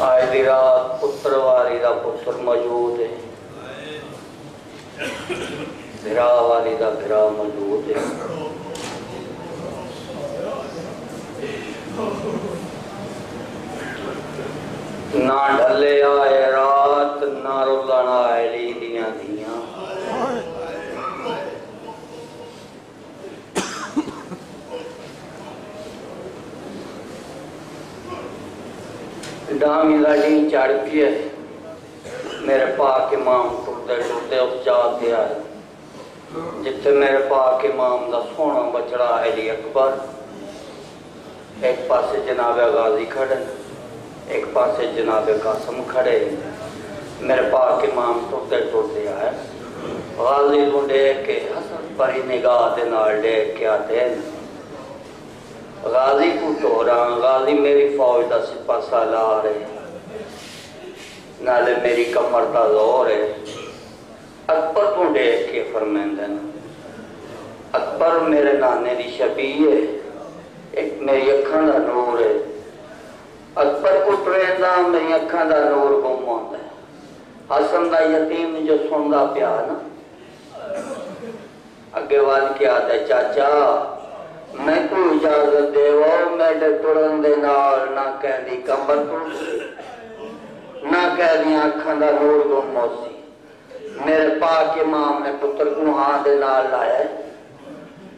آج دی رات پتر والی دا پتر موجود ہے، بھرا والی دا بھرا موجود ہے۔ نہ ڈھلے آئے رات، نہ رولن آئے لی دیاں دیاں۔ ڈامی گاڑی چڑھ پی ہے، میرے پاک امام ٹوٹے ٹوٹے اس جاتے آئے جتھے میرے پاک امام دا سونا بچڑا علی اکبر، ایک پاسے جناب غازی کھڑے، ایک پاسے جناب قاسم کھڑے۔ میرے پاک امام ٹوٹے ٹوٹے آئے، غازی کو دیکھ کے حسن پری نگاہ دے نال دیکھ کے آتے ہیں، غازی کو ٹورا، غازی میری فوج دا سپہ سالار ہے، نالے میری کمر دا زور ہے۔ اکبر کو دیکھ کے فرمائندے نا، اکبر میرے نانے دی شبیہ ہے، ایک میری اکھاں دا نور ہے۔ اکبر کو ٹریندہ میری اکھاں دا نور گم ہوتا ہے۔ حسن دا یتیم جو سندا پیا نا، اگے واد کیا آتا ہے، چاچا میں کو اجازت دے وہ میرے ٹرن دے نال نہ کہہ دی کمر ٹوٹ، نہ کہہ دی آنکھاں دا نور گم موسی۔ میرے پاک امام نے پتر کو ہاں دے نال لائے،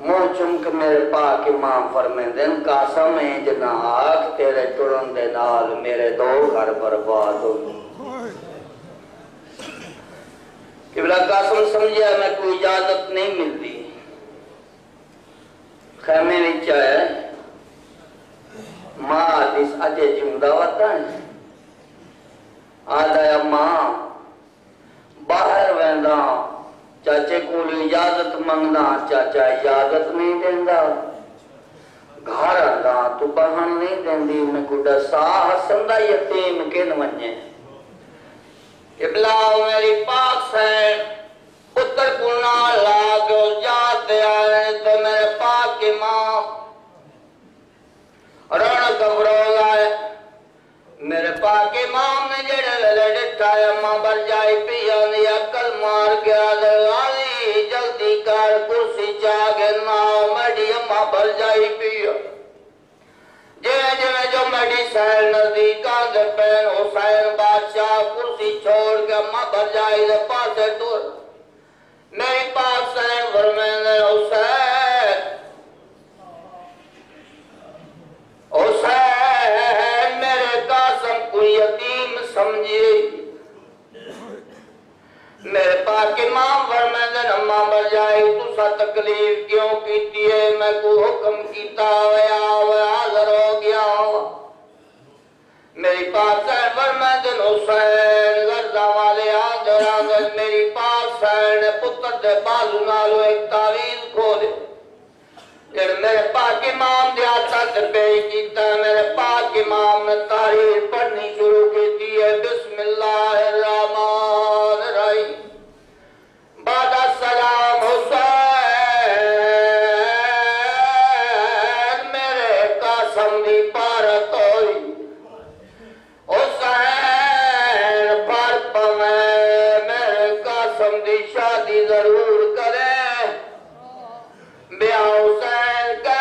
منہ چمک میرے پاک امام فرمیندن قاسم انج نہ آکھ تیرے ٹرن دے نال میرے دو گھر برباد ہو۔ قبلہ قاسم سمجھا میں کوئی اجازت نہیں ملتی، خیمے وچ آئے، ماں آدیس اجے جمدہ وطا ہے، آدھایا ماں باہر ویندہ چاچے کو اجازت منگنا، چاچا اجازت نہیں دیندہ، گھر آدھا تو بہن نہیں دیندی، میں کو ڈسا حسن دا یتیم کن ونجے۔ ابلاؤ میری پاک سین پتر کو نہ لاغ جاتے آئے تو میرے پاک امام رون گبرو لائے۔ میرے پاک امام نے جڑے ویلے ڈٹھا ہے ماں بر جائی پی آنی اکل مار گیا دلالی جلدی کار کرسی چاگے ناؤ میڈی اماں بر جائی پی آنی جو میڈی سہل نزدیک آدھے پین حسین بادشاہ کرسی چھوڑ کے اماں بر جائی دے پاسے ٹور۔ میری پاک سہل فرمین حسین حسین میرے قاسم کو یتیم سمجھے۔ میرے پاک امام فرمین اماں بر جائی تو سا تکلیف کیوں کیتی ہے، میں کو حکم کیتا ویا حاضر ہو گیا۔ میری پاک سہل فرمین حسین غرضہ والے آدھر آدھر میری پاک سہل نے پتر دے بازو نالو ایک تعویز کھولے، جب میرے پاک امام دیا تک پیش کیتا ہے، میرے پاک امام نے تاریخ پڑھنی شروع کی ہے، بسم اللہ الرحمن الرحیم۔ بعد السلام حسین میرے قاسم دی پارت ہوئی، حسین پر پمیں میرے قاسم دی شادی ضرور کرے۔ بیا حسین کہ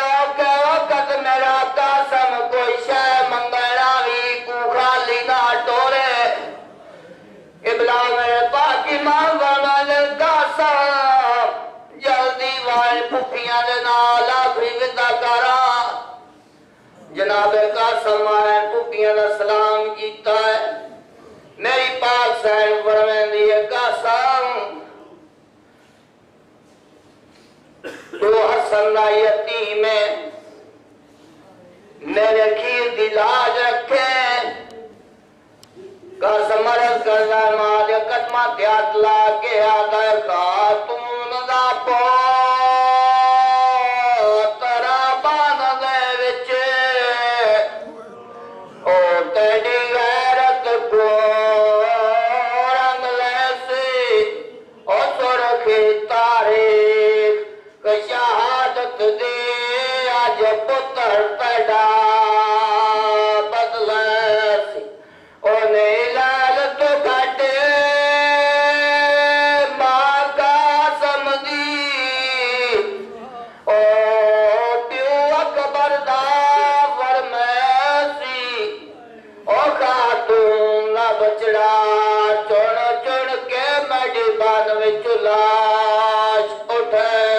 وقت میرا قاسم کوئی شے منگنا بھی کو خالی نہ ٹورے۔ ابلا میرے پاک امام فرمائے قاسم جلدی وائے پھپیاں دے نال آخری ودا کرا۔ جناب قاسم آئے پھپیاں دا سلام کیتا ہے۔ میری پاک سین فرمائے دیئے قاسم تو حسن دا یتیم ہے، میرے کھیر دی لاج رکھے۔ قاسم عرض کرنا ماں قدمہ تیات لا کے آدھا خاتون دا پوترا بان دے وچے او تیڑی غیرت کو رنگ لیسی او سرخی تاریخ شہادت دی آج پتر پیدا بدلے سی او نہیں لال تو کھاٹے ماں قاسم دی او پیو اکبر دا فرمیسی او خاتون دا بچڑا چن چن کے میڈی بان وچ لاش اٹھے